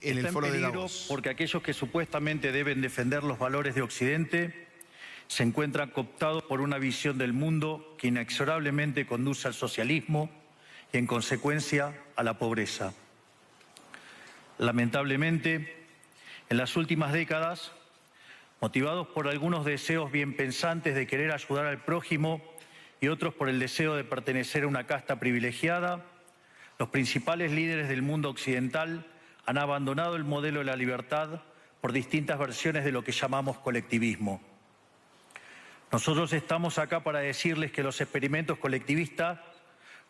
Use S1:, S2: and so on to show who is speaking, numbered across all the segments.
S1: en el foro de Davos.
S2: Porque aquellos que supuestamente deben defender los valores de Occidente se encuentran cooptados por una visión del mundo que inexorablemente conduce al socialismo y, en consecuencia, a la pobreza. Lamentablemente, en las últimas décadas, motivados por algunos deseos bien pensantes de querer ayudar al prójimo y otros por el deseo de pertenecer a una casta privilegiada, los principales líderes del mundo occidental han abandonado el modelo de la libertad por distintas versiones de lo que llamamos colectivismo. Nosotros estamos acá para decirles que los experimentos colectivistas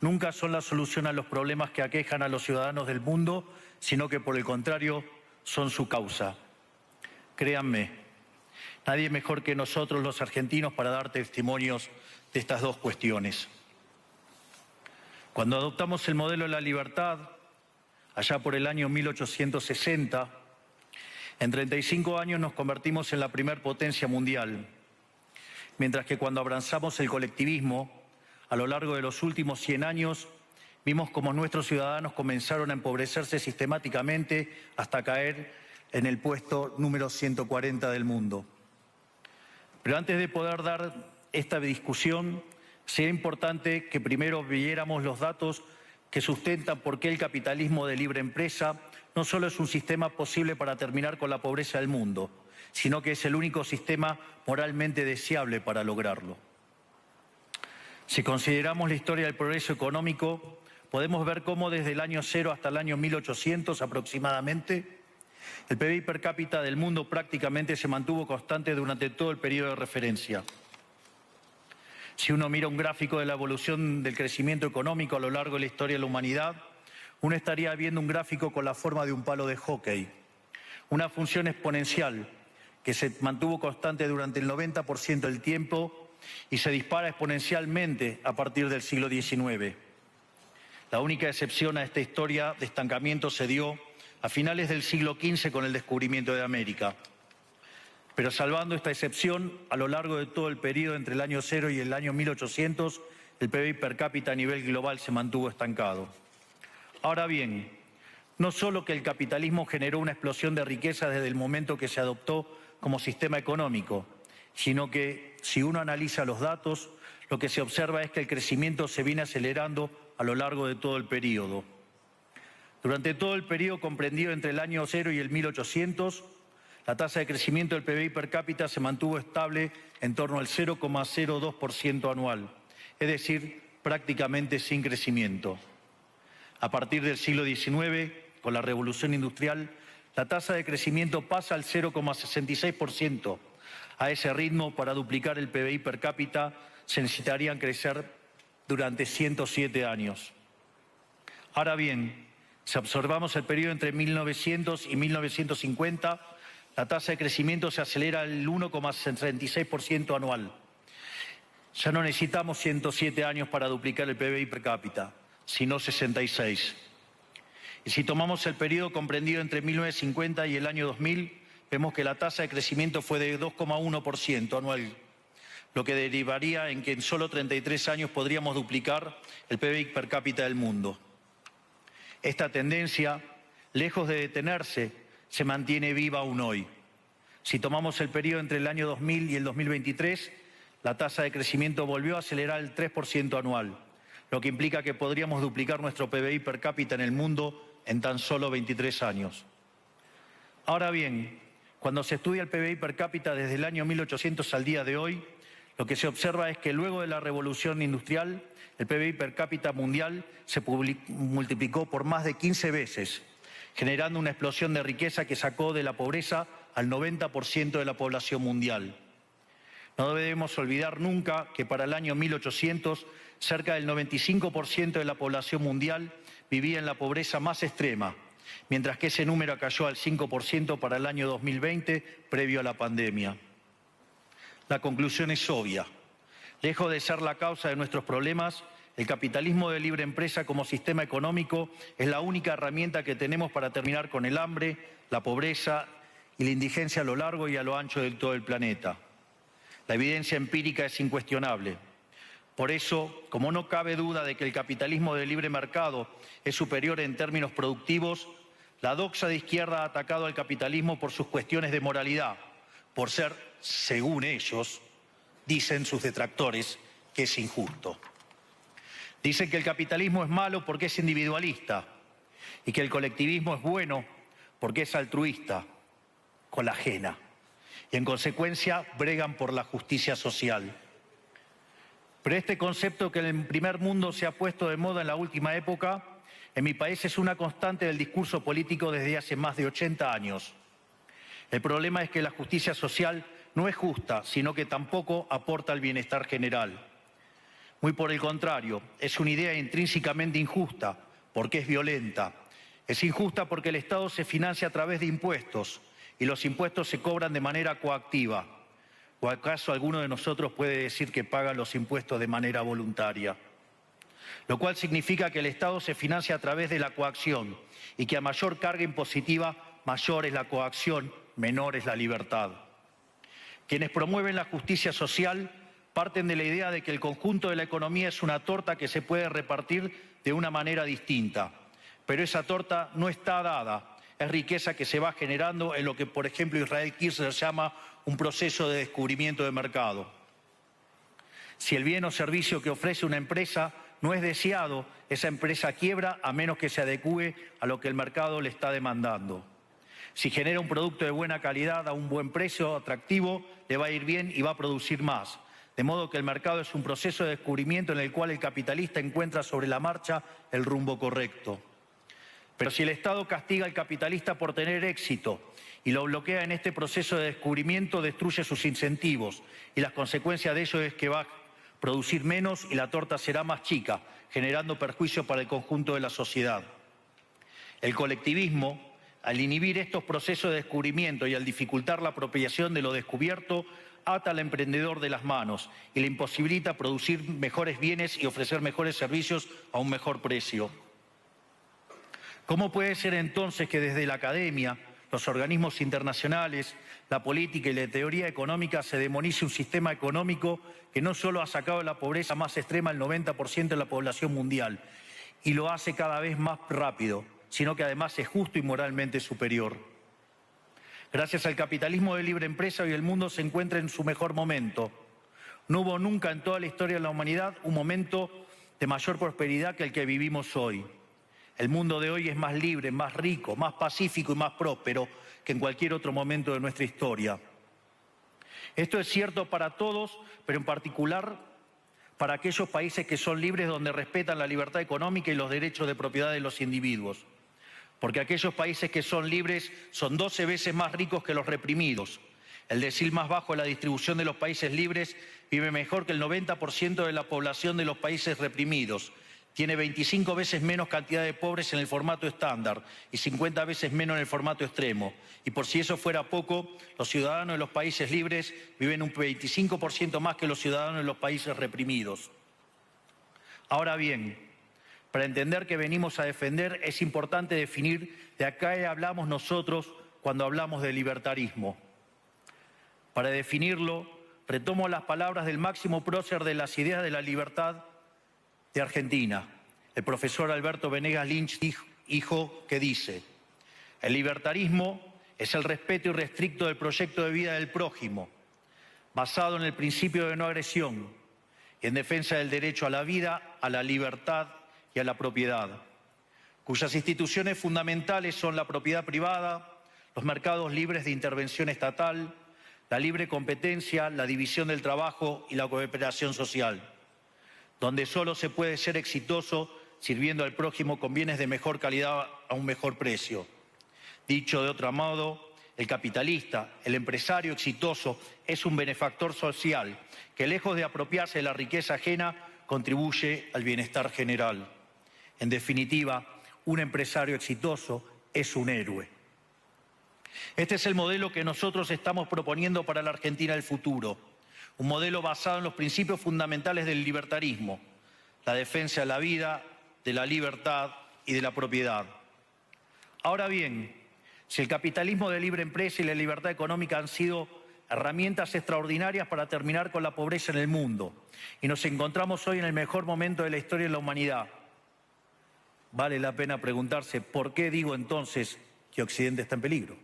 S2: nunca son la solución a los problemas que aquejan a los ciudadanos del mundo, sino que por el contrario son su causa. Créanme, nadie mejor que nosotros los argentinos para dar testimonios de estas dos cuestiones. Cuando adoptamos el modelo de la libertad, allá por el año 1860, en 35 años nos convertimos en la primer potencia mundial, mientras que cuando abrazamos el colectivismo, a lo largo de los últimos 100 años, vimos cómo nuestros ciudadanos comenzaron a empobrecerse sistemáticamente hasta caer en el puesto número 140 del mundo. Pero antes de poder dar esta discusión, sería importante que primero viéramos los datos que sustentan por qué el capitalismo de libre empresa no solo es un sistema posible para terminar con la pobreza del mundo, sino que es el único sistema moralmente deseable para lograrlo. Si consideramos la historia del progreso económico, podemos ver cómo desde el año 0 hasta el año 1800 aproximadamente, el PBI per cápita del mundo prácticamente se mantuvo constante durante todo el periodo de referencia. Si uno mira un gráfico de la evolución del crecimiento económico a lo largo de la historia de la humanidad, uno estaría viendo un gráfico con la forma de un palo de hockey, una función exponencial que se mantuvo constante durante el 90% del tiempo y se dispara exponencialmente a partir del siglo XIX. La única excepción a esta historia de estancamiento se dio a finales del siglo XV con el descubrimiento de América. Pero salvando esta excepción, a lo largo de todo el periodo entre el año 0 y el año 1800, el PBI per cápita a nivel global se mantuvo estancado. Ahora bien, no solo que el capitalismo generó una explosión de riqueza desde el momento que se adoptó como sistema económico, sino que, si uno analiza los datos, lo que se observa es que el crecimiento se viene acelerando a lo largo de todo el periodo. Durante todo el periodo comprendido entre el año 0 y el 1800, la tasa de crecimiento del PBI per cápita se mantuvo estable en torno al 0,02% anual, es decir, prácticamente sin crecimiento. A partir del siglo XIX, con la revolución industrial, la tasa de crecimiento pasa al 0,66%. A ese ritmo, para duplicar el PBI per cápita, se necesitarían crecer durante 107 años. Ahora bien, si observamos el periodo entre 1900 y 1950, la tasa de crecimiento se acelera al 1,66% anual. Ya no necesitamos 107 años para duplicar el PBI per cápita, sino 66. Y si tomamos el periodo comprendido entre 1950 y el año 2000, vemos que la tasa de crecimiento fue de 2,1% anual, lo que derivaría en que en solo 33 años podríamos duplicar el PBI per cápita del mundo. Esta tendencia, lejos de detenerse, se mantiene viva aún hoy. Si tomamos el periodo entre el año 2000 y el 2023, la tasa de crecimiento volvió a acelerar el 3% anual, lo que implica que podríamos duplicar nuestro PBI per cápita en el mundo en tan solo 23 años. Ahora bien, cuando se estudia el PBI per cápita desde el año 1800 al día de hoy, lo que se observa es que luego de la revolución industrial, el PBI per cápita mundial se multiplicó por más de 15 veces, generando una explosión de riqueza que sacó de la pobreza al 90% de la población mundial. No debemos olvidar nunca que para el año 1800, cerca del 95% de la población mundial vivía en la pobreza más extrema, mientras que ese número cayó al 5% para el año 2020, previo a la pandemia. La conclusión es obvia. Lejos de ser la causa de nuestros problemas, el capitalismo de libre empresa como sistema económico es la única herramienta que tenemos para terminar con el hambre, la pobreza y la indigencia a lo largo y a lo ancho de todo el planeta. La evidencia empírica es incuestionable. Por eso, como no cabe duda de que el capitalismo de libre mercado es superior en términos productivos, La doxa de izquierda ha atacado al capitalismo por sus cuestiones de moralidad, por ser, según ellos, dicen sus detractores, que es injusto. Dicen que el capitalismo es malo porque es individualista y que el colectivismo es bueno porque es altruista, con la ajena. Y en consecuencia bregan por la justicia social. Pero este concepto que en el primer mundo se ha puesto de moda en la última época, en mi país es una constante del discurso político desde hace más de 80 años. El problema es que la justicia social no es justa, sino que tampoco aporta al bienestar general. Muy por el contrario, es una idea intrínsecamente injusta, porque es violenta. Es injusta porque el Estado se financia a través de impuestos y los impuestos se cobran de manera coactiva. ¿O acaso alguno de nosotros puede decir que paga los impuestos de manera voluntaria? Lo cual significa que el Estado se financia a través de la coacción y que a mayor carga impositiva, mayor es la coacción, menor es la libertad. Quienes promueven la justicia social parten de la idea de que el conjunto de la economía es una torta que se puede repartir de una manera distinta. Pero esa torta no está dada, es riqueza que se va generando en lo que, por ejemplo, Israel Kirzler llama un proceso de descubrimiento de mercado. Si el bien o servicio que ofrece una empresa no es deseado, esa empresa quiebra a menos que se adecúe a lo que el mercado le está demandando. Si genera un producto de buena calidad a un buen precio atractivo, le va a ir bien y va a producir más. De modo que el mercado es un proceso de descubrimiento en el cual el capitalista encuentra sobre la marcha el rumbo correcto. Pero si el Estado castiga al capitalista por tener éxito y lo bloquea en este proceso de descubrimiento, destruye sus incentivos y las consecuencias de ello es que va a producir menos y la torta será más chica, generando perjuicio para el conjunto de la sociedad. El colectivismo, al inhibir estos procesos de descubrimiento y al dificultar la apropiación de lo descubierto, ata al emprendedor de las manos y le imposibilita producir mejores bienes y ofrecer mejores servicios a un mejor precio. ¿Cómo puede ser entonces que desde la academia, los organismos internacionales, la política y la teoría económica se demonice un sistema económico que no solo ha sacado de la pobreza más extrema al 90% de la población mundial y lo hace cada vez más rápido, sino que además es justo y moralmente superior? Gracias al capitalismo de libre empresa, hoy el mundo se encuentra en su mejor momento. No hubo nunca en toda la historia de la humanidad un momento de mayor prosperidad que el que vivimos hoy. El mundo de hoy es más libre, más rico, más pacífico y más próspero que en cualquier otro momento de nuestra historia. Esto es cierto para todos, pero en particular para aquellos países que son libres, donde respetan la libertad económica y los derechos de propiedad de los individuos. Porque aquellos países que son libres son 12 veces más ricos que los reprimidos. El decil más bajo de la distribución de los países libres vive mejor que el 90% de la población de los países reprimidos. Tiene 25 veces menos cantidad de pobres en el formato estándar y 50 veces menos en el formato extremo. Y por si eso fuera poco, los ciudadanos de los países libres viven un 25% más que los ciudadanos de los países reprimidos. Ahora bien, para entender qué venimos a defender es importante definir de a qué hablamos nosotros cuando hablamos de libertarismo. Para definirlo, retomo las palabras del máximo prócer de las ideas de la libertad de Argentina, el profesor Alberto Venegas Lynch, hijo, que dice: el libertarismo es el respeto irrestricto del proyecto de vida del prójimo, basado en el principio de no agresión y en defensa del derecho a la vida, a la libertad y a la propiedad, cuyas instituciones fundamentales son la propiedad privada, los mercados libres de intervención estatal, la libre competencia, la división del trabajo y la cooperación social, donde solo se puede ser exitoso sirviendo al prójimo con bienes de mejor calidad a un mejor precio. Dicho de otro modo, el capitalista, el empresario exitoso, es un benefactor social que, lejos de apropiarse de la riqueza ajena, contribuye al bienestar general. En definitiva, un empresario exitoso es un héroe. Este es el modelo que nosotros estamos proponiendo para la Argentina del futuro. Un modelo basado en los principios fundamentales del libertarismo: la defensa de la vida, de la libertad y de la propiedad. Ahora bien, si el capitalismo de libre empresa y la libertad económica han sido herramientas extraordinarias para terminar con la pobreza en el mundo, y nos encontramos hoy en el mejor momento de la historia de la humanidad, vale la pena preguntarse por qué digo entonces que Occidente está en peligro.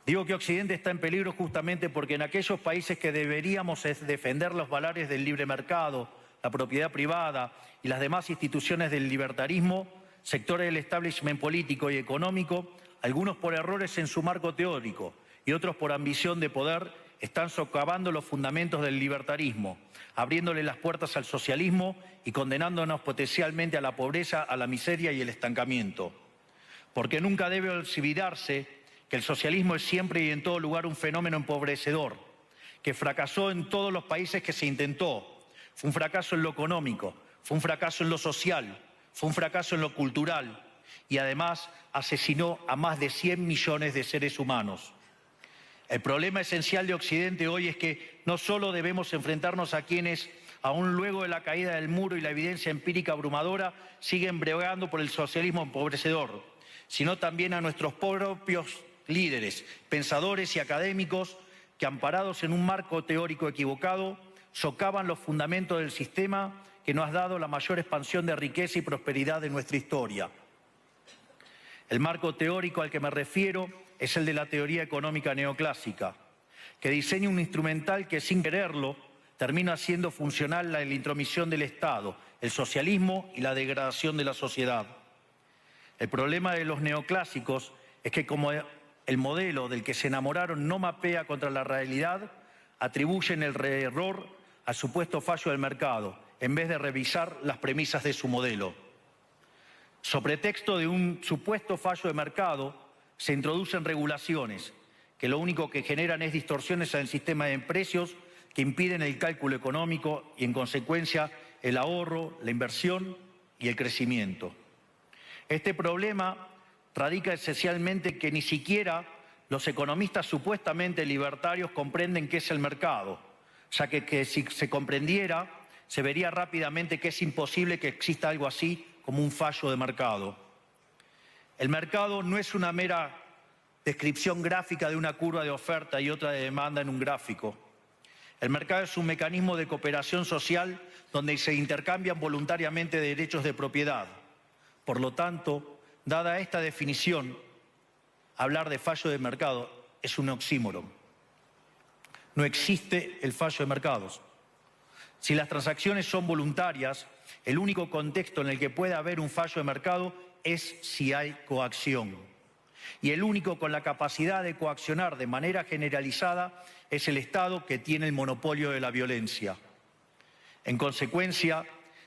S2: Digo que Occidente está en peligro justamente porque en aquellos países que deberíamos defender los valores del libre mercado, la propiedad privada y las demás instituciones del libertarismo, sectores del establishment político y económico, algunos por errores en su marco teórico y otros por ambición de poder, están socavando los fundamentos del libertarismo, abriéndole las puertas al socialismo y condenándonos potencialmente a la pobreza, a la miseria y el estancamiento. Porque nunca debe olvidarse que el socialismo es siempre y en todo lugar un fenómeno empobrecedor, que fracasó en todos los países que se intentó. Fue un fracaso en lo económico, fue un fracaso en lo social, fue un fracaso en lo cultural y además asesinó a más de 100 millones de seres humanos. El problema esencial de Occidente hoy es que no solo debemos enfrentarnos a quienes, aún luego de la caída del muro y la evidencia empírica abrumadora, siguen bregando por el socialismo empobrecedor, sino también a nuestros propios líderes, pensadores y académicos que, amparados en un marco teórico equivocado, socavan los fundamentos del sistema que nos ha dado la mayor expansión de riqueza y prosperidad de nuestra historia. El marco teórico al que me refiero es el de la teoría económica neoclásica, que diseña un instrumental que, sin quererlo, termina haciendo funcional la intromisión del Estado, el socialismo y la degradación de la sociedad. El problema de los neoclásicos es que, como el modelo del que se enamoraron no mapea contra la realidad, atribuyen el error al supuesto fallo del mercado, en vez de revisar las premisas de su modelo. Sobre pretexto de un supuesto fallo de mercado, se introducen regulaciones que lo único que generan es distorsiones en el sistema de precios que impiden el cálculo económico y, en consecuencia, el ahorro, la inversión y el crecimiento. Este problema radica esencialmente que ni siquiera los economistas supuestamente libertarios comprenden qué es el mercado, ya que si se comprendiera, se vería rápidamente que es imposible que exista algo así como un fallo de mercado. El mercado no es una mera descripción gráfica de una curva de oferta y otra de demanda en un gráfico. El mercado es un mecanismo de cooperación social donde se intercambian voluntariamente derechos de propiedad. Por lo tanto, dada esta definición, hablar de fallo de mercado es un oxímoron. No existe el fallo de mercados. Si las transacciones son voluntarias, el único contexto en el que puede haber un fallo de mercado es si hay coacción. Y el único con la capacidad de coaccionar de manera generalizada es el Estado, que tiene el monopolio de la violencia. En consecuencia,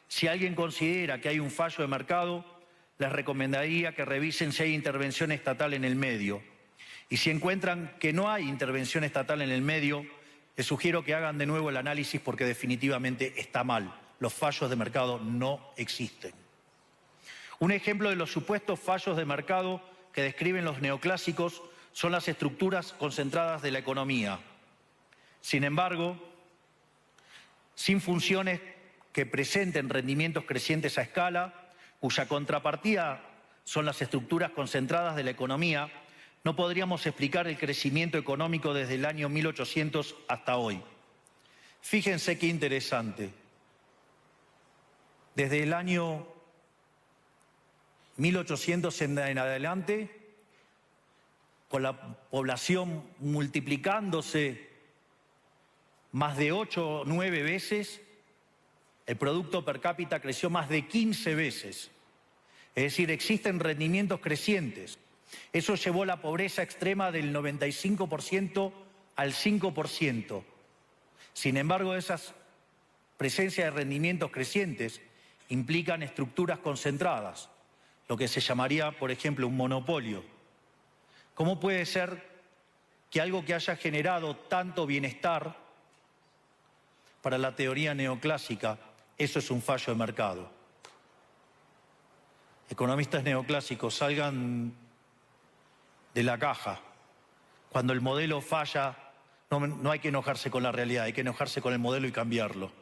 S2: si alguien considera que hay un fallo de mercado, les recomendaría que revisen si hay intervención estatal en el medio. Y si encuentran que no hay intervención estatal en el medio, les sugiero que hagan de nuevo el análisis porque definitivamente está mal. Los fallos de mercado no existen. Un ejemplo de los supuestos fallos de mercado que describen los neoclásicos son las estructuras concentradas de la economía. Sin embargo, sin funciones que presenten rendimientos crecientes a escala, cuya contrapartida son las estructuras concentradas de la economía, no podríamos explicar el crecimiento económico desde el año 1800 hasta hoy. Fíjense qué interesante. Desde el año 1800 en adelante, con la población multiplicándose más de 8 o 9 veces, el producto per cápita creció más de 15 veces. Es decir, existen rendimientos crecientes. Eso llevó la pobreza extrema del 95% al 5%. Sin embargo, esas presencias de rendimientos crecientes implican estructuras concentradas, lo que se llamaría, por ejemplo, un monopolio. ¿Cómo puede ser que algo que haya generado tanto bienestar para la teoría neoclásica, eso es un fallo de mercado? Economistas neoclásicos, salgan de la caja. Cuando el modelo falla, no hay que enojarse con la realidad, hay que enojarse con el modelo y cambiarlo.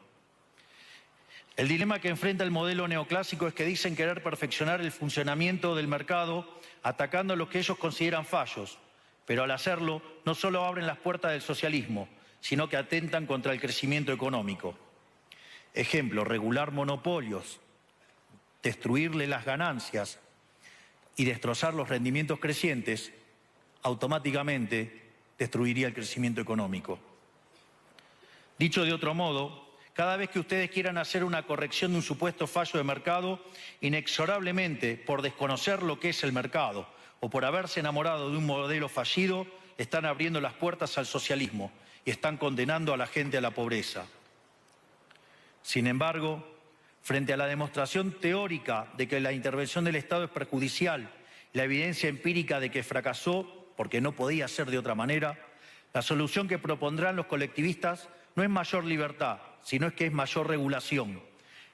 S2: El dilema que enfrenta el modelo neoclásico es que dicen querer perfeccionar el funcionamiento del mercado atacando lo que ellos consideran fallos, pero al hacerlo no solo abren las puertas del socialismo, sino que atentan contra el crecimiento económico. Ejemplo, regular monopolios, destruirle las ganancias y destrozar los rendimientos crecientes, automáticamente destruiría el crecimiento económico. Dicho de otro modo, cada vez que ustedes quieran hacer una corrección de un supuesto fallo de mercado, inexorablemente, por desconocer lo que es el mercado o por haberse enamorado de un modelo fallido, están abriendo las puertas al socialismo y están condenando a la gente a la pobreza. Sin embargo, frente a la demostración teórica de que la intervención del Estado es perjudicial, la evidencia empírica de que fracasó porque no podía ser de otra manera, la solución que propondrán los colectivistas no es mayor libertad, sino es que es mayor regulación,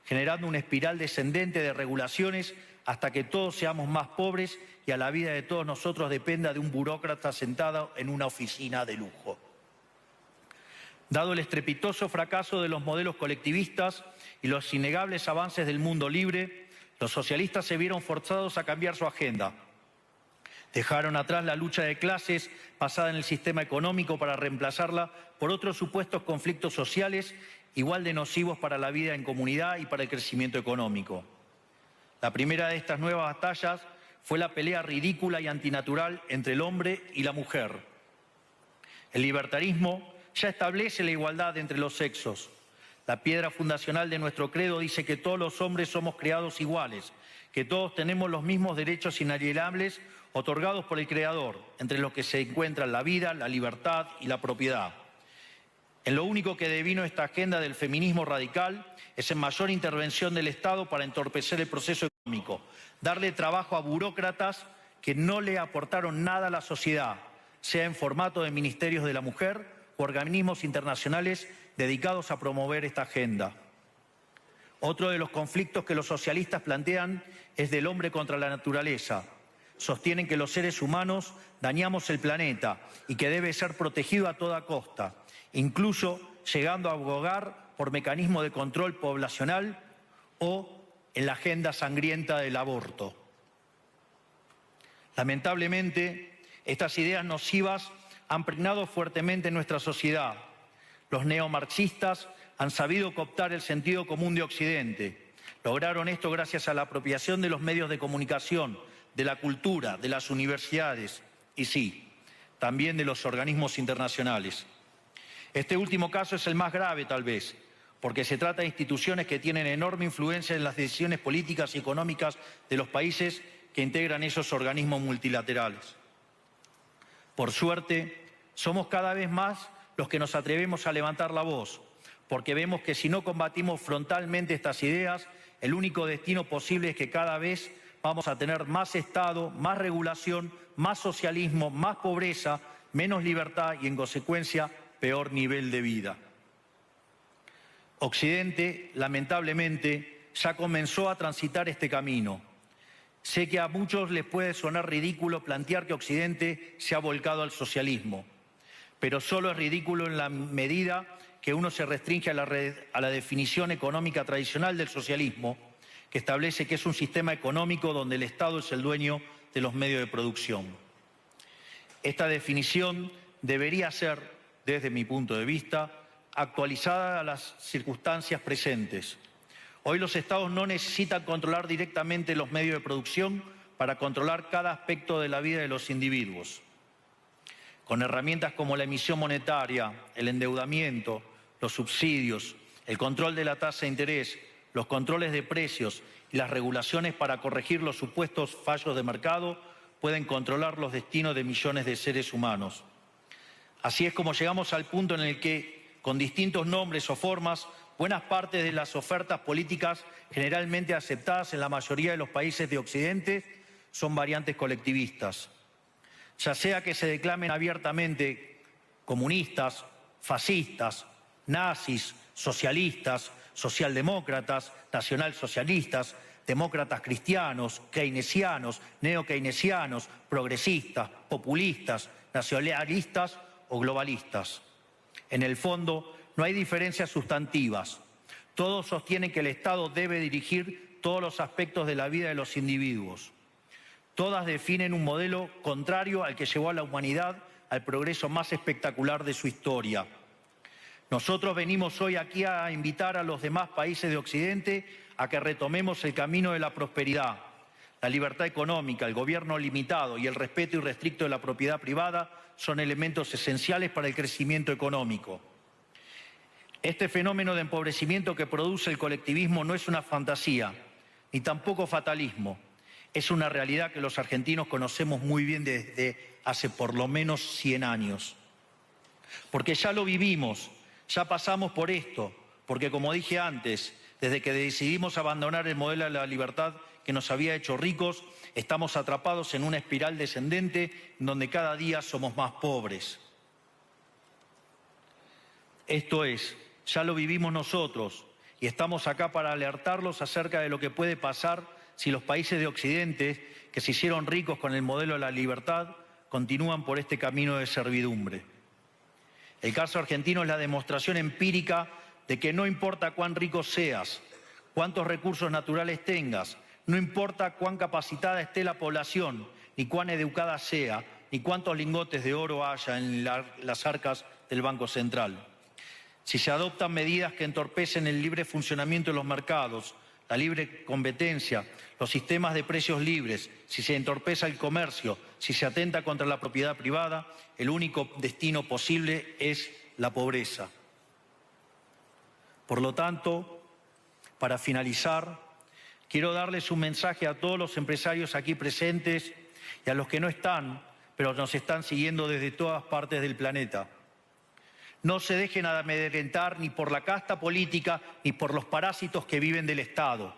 S2: generando una espiral descendente de regulaciones hasta que todos seamos más pobres y a la vida de todos nosotros dependa de un burócrata sentado en una oficina de lujo. Dado el estrepitoso fracaso de los modelos colectivistas y los innegables avances del mundo libre, los socialistas se vieron forzados a cambiar su agenda. Dejaron atrás la lucha de clases basada en el sistema económico para reemplazarla por otros supuestos conflictos sociales igual de nocivos para la vida en comunidad y para el crecimiento económico. La primera de estas nuevas batallas fue la pelea ridícula y antinatural entre el hombre y la mujer. El libertarismo ya establece la igualdad entre los sexos. La piedra fundacional de nuestro credo dice que todos los hombres somos creados iguales, que todos tenemos los mismos derechos inalienables otorgados por el Creador, entre los que se encuentran la vida, la libertad y la propiedad. En lo único que devino esta agenda del feminismo radical es en mayor intervención del Estado para entorpecer el proceso económico, darle trabajo a burócratas que no le aportaron nada a la sociedad, sea en formato de ministerios de la mujer o organismos internacionales dedicados a promover esta agenda. Otro de los conflictos que los socialistas plantean es del hombre contra la naturaleza. Sostienen que los seres humanos dañamos el planeta y que debe ser protegido a toda costa, incluso llegando a abogar por mecanismos de control poblacional o en la agenda sangrienta del aborto. Lamentablemente, estas ideas nocivas han pregnado fuertemente en nuestra sociedad. Los neomarxistas han sabido cooptar el sentido común de Occidente. Lograron esto gracias a la apropiación de los medios de comunicación, de la cultura, de las universidades y sí, también de los organismos internacionales. Este último caso es el más grave tal vez, porque se trata de instituciones que tienen enorme influencia en las decisiones políticas y económicas de los países que integran esos organismos multilaterales. Por suerte, somos cada vez más los que nos atrevemos a levantar la voz, porque vemos que si no combatimos frontalmente estas ideas, el único destino posible es que cada vez vamos a tener más Estado, más regulación, más socialismo, más pobreza, menos libertad y, en consecuencia, peor nivel de vida. Occidente, lamentablemente, ya comenzó a transitar este camino. Sé que a muchos les puede sonar ridículo plantear que Occidente se ha volcado al socialismo, pero solo es ridículo en la medida que uno se restringe a la definición económica tradicional del socialismo, que establece que es un sistema económico donde el Estado es el dueño de los medios de producción. Esta definición debería ser, desde mi punto de vista, actualizada a las circunstancias presentes. Hoy los Estados no necesitan controlar directamente los medios de producción para controlar cada aspecto de la vida de los individuos. Con herramientas como la emisión monetaria, el endeudamiento, los subsidios, el control de la tasa de interés, los controles de precios y las regulaciones para corregir los supuestos fallos de mercado pueden controlar los destinos de millones de seres humanos. Así es como llegamos al punto en el que, con distintos nombres o formas, buenas partes de las ofertas políticas generalmente aceptadas en la mayoría de los países de Occidente son variantes colectivistas. Ya sea que se declamen abiertamente comunistas, fascistas, nazis, socialistas, socialdemócratas, nacionalsocialistas, demócratas cristianos, keynesianos, neokeynesianos, progresistas, populistas, nacionalistas o globalistas. En el fondo, no hay diferencias sustantivas. Todos sostienen que el Estado debe dirigir todos los aspectos de la vida de los individuos. Todas definen un modelo contrario al que llevó a la humanidad al progreso más espectacular de su historia. Nosotros venimos hoy aquí a invitar a los demás países de Occidente a que retomemos el camino de la prosperidad, la libertad económica, el gobierno limitado y el respeto irrestricto de la propiedad privada son elementos esenciales para el crecimiento económico. Este fenómeno de empobrecimiento que produce el colectivismo no es una fantasía, ni tampoco fatalismo. Es una realidad que los argentinos conocemos muy bien desde hace por lo menos 100 años. Porque ya lo vivimos, ya pasamos por esto, porque como dije antes, desde que decidimos abandonar el modelo de la libertad que nos había hecho ricos, estamos atrapados en una espiral descendente en donde cada día somos más pobres. Esto es, ya lo vivimos nosotros y estamos acá para alertarlos acerca de lo que puede pasar si los países de Occidente, que se hicieron ricos con el modelo de la libertad, continúan por este camino de servidumbre. El caso argentino es la demostración empírica de que no importa cuán rico seas, cuántos recursos naturales tengas, no importa cuán capacitada esté la población, ni cuán educada sea, ni cuántos lingotes de oro haya en las arcas del Banco Central. Si se adoptan medidas que entorpecen el libre funcionamiento de los mercados, la libre competencia, los sistemas de precios libres, si se entorpece el comercio, si se atenta contra la propiedad privada, el único destino posible es la pobreza. Por lo tanto, para finalizar, quiero darles un mensaje a todos los empresarios aquí presentes y a los que no están, pero nos están siguiendo desde todas partes del planeta. No se dejen amedrentar ni por la casta política ni por los parásitos que viven del Estado.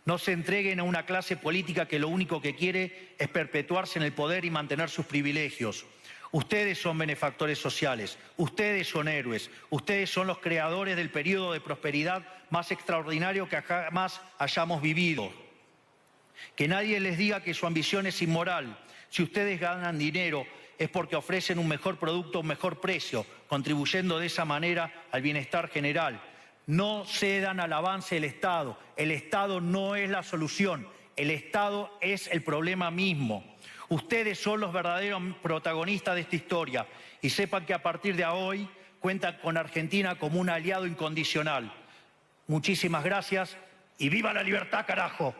S2: No se entreguen a una clase política que lo único que quiere es perpetuarse en el poder y mantener sus privilegios. Ustedes son benefactores sociales, ustedes son héroes, ustedes son los creadores del periodo de prosperidad más extraordinario que jamás hayamos vivido. Que nadie les diga que su ambición es inmoral. Si ustedes ganan dinero es porque ofrecen un mejor producto a un mejor precio, contribuyendo de esa manera al bienestar general. No cedan al avance del Estado. El Estado no es la solución, el Estado es el problema mismo. Ustedes son los verdaderos protagonistas de esta historia y sepan que a partir de hoy cuentan con Argentina como un aliado incondicional. Muchísimas gracias y ¡viva la libertad, carajo!